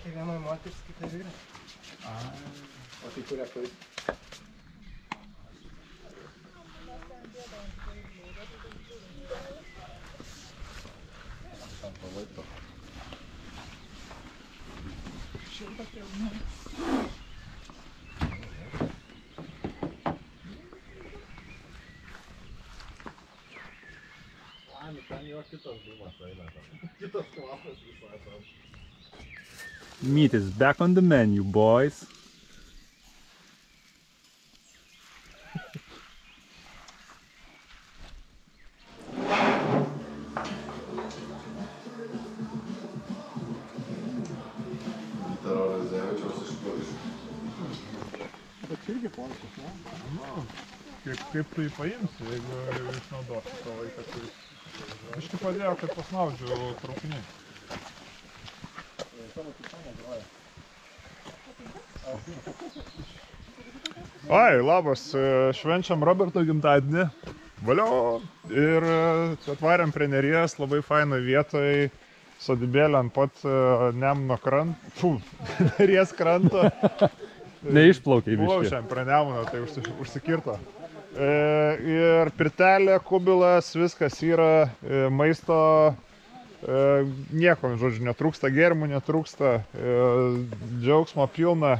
Tai viena moteris, kita vyras. O tai kuria kaip? Šilta pilna. Ten jo kitas dūmas eina. Kitas kvapas visai tam. Meat is back on the menu, boys. Bet irgi polisas, ne? Kaip tu jį paimsi, jeigu išnaudosi tą laiką, kuris... Aš tik padėjau, kad pasnaudžiu traukiniai. Ai, labas, švenčiam Roberto gimtadienį. Valio! Ir atvarėm prie Neries, labai fainoj vietoj, sodybėlė ant pat Nemuno kranto, Neries kranto. Neišplaukia į biškį. Buvau šiandien prie Nemuno, tai užsikirto. Ir pirtelė, kubilas, viskas yra, maisto, nieko, žodžiu, netrūksta gėrimų, netrūksta, džiaugsmo pilna,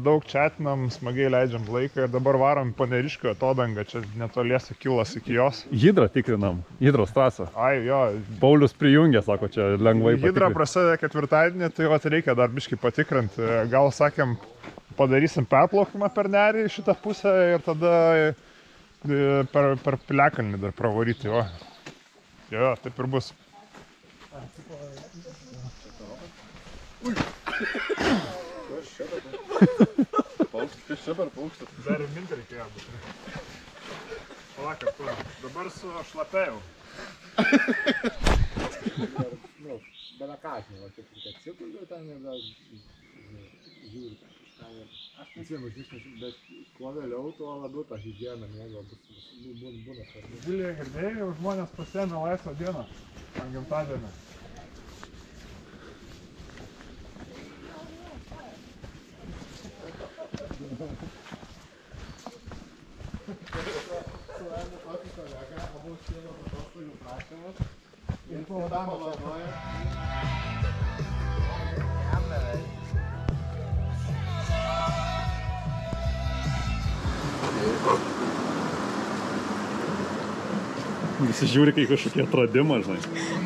daug chatinam, smagiai leidžiam laiką ir dabar varom Paneriškio atodangą, čia netoliese kilas iki jos. Hidrą tikrinam, hidros trasą. Ai, jo. Paulius prijungė, sako, čia lengvai patikrinti. Hidra prasideda ketvirtadienį, tai vat reikia dar biškį patikrinti. Gal sakėm, padarysim perplaukimą per Nerį į šitą pusę ir tada per Piliakalnį dar pravaryti. Jo, taip ir bus. Kas čia per paukštas? Dar ir mintį reikėjo būti. Palauk, dabar su šlapėjau. Bele kąsnį, va, kaip atsikuliu ten ir dar žiūri. Aš nesimenu, bet kuo vėliau, tuo labiau tą higieną mėgo būna svarbu. Vilija girdėjai, žmonės pasiėmė laisvą dieną ant gimtadienį. Surandė tokį kolegą, abu užsiėmė atostogų prašymus ir tam planuoja. Visi žiūri, kai kažkokie atradimą, žinai.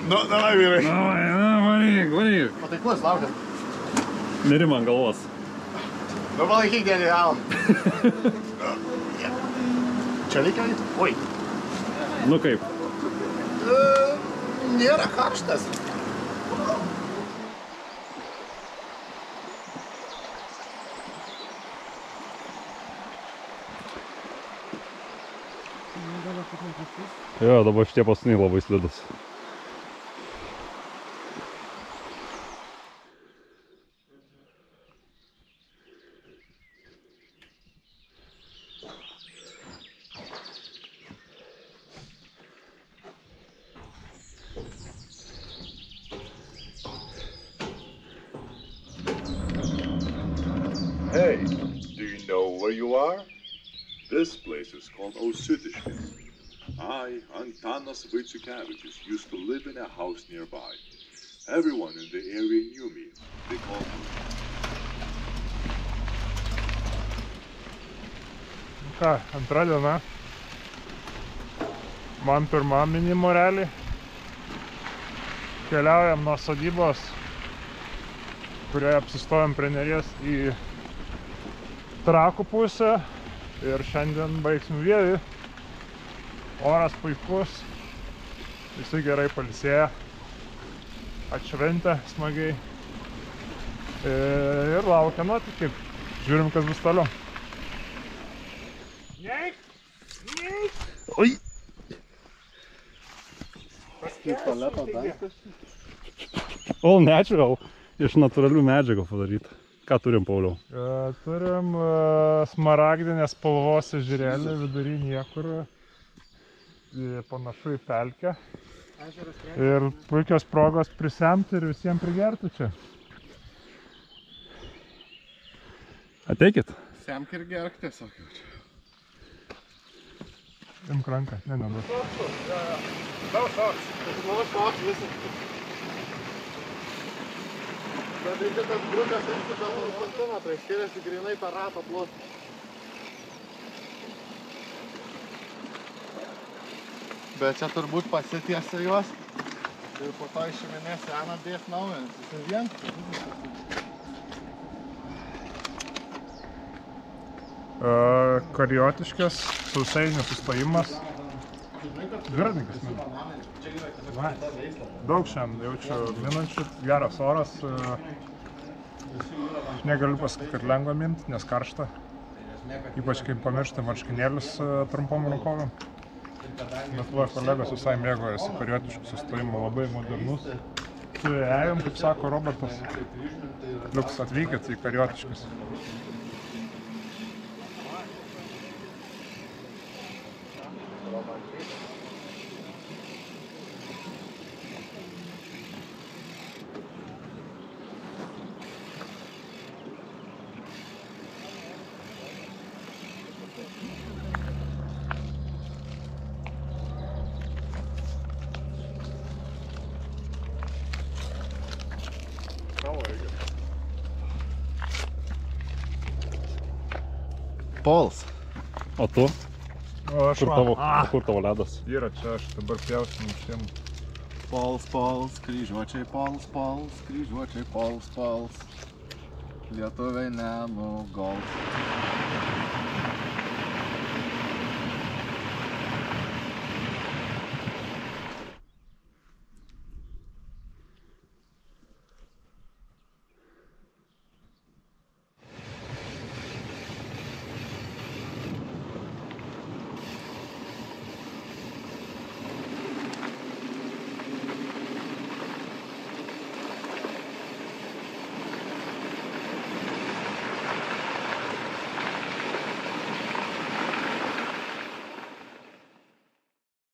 Nu, davai, vyrai. Varyk. O tai kuo jūs laukiat? Nerima ant galvos. Nu, palaikyk dienį realą. Čia reikia? Oi. Nu kaip? Nėra karštas. Jo, dabar šitie paskutiniai labai slidus. Hey, do you know where you are? This place is called Ausitiškės. I, Antanas Vaiciukevičius, used to live in a house nearby. Everyone in the area knew me. They called me. Ką, antra diena. Man pirma minimo realiai. Keliaujam nuo sodybos, kurioje apsistojom prie Neries, į Trakų pusę. Ir šiandien baigsim Vievį. Oras puikus, visi gerai pailsėję, atšventę smagiai ir laukia nuotykiai. Žiūrim, kas bus toliau. Neik! Neik! Oi! Kaip tualeto daiktas? All natural. Iš natūralių medžiagų padaryta. Ką turim, Pauliau? Turim smaragdinės spalvos ežerėlį, vidury niekur. Panašu į pelkę. Ir puikios progos prisemti ir visiems prigerti čia. Ateikit. Semk ir gerk tiesiog jau čia. Imk ranką, ne, neduok. Šoks visas. Bet reikia tas grupės imti per centimetrai, skiriasi grinai per ratą plot. Bet čia turbūt pasitiesia juos. Ir po to išiminė seną dės naują, nes jis vien. Kariotiškės, sausainių sustojimas. Dviratininkas mina. Daug šiandien jaučiu minančių, geras oras. Negaliu pasakyti, kad lengva minti, nes karšta. Ypač kai pamiršti marškinėlius trumpom rankovėm. Bet va, kolegos visai mėgojasi kariotiškų sustojimų, labai modernus. Su ėjom, kaip sako Robertas, liuks atvykit į kariotiškus. Pols. O tu? O aš Kur tavo ledas? Yra čia, aš dabar pjausim šiem. Pols, pols, kryžiuočiai, pols, pols, kryžiuočiai, pols, pols. Lietuviai nenugols.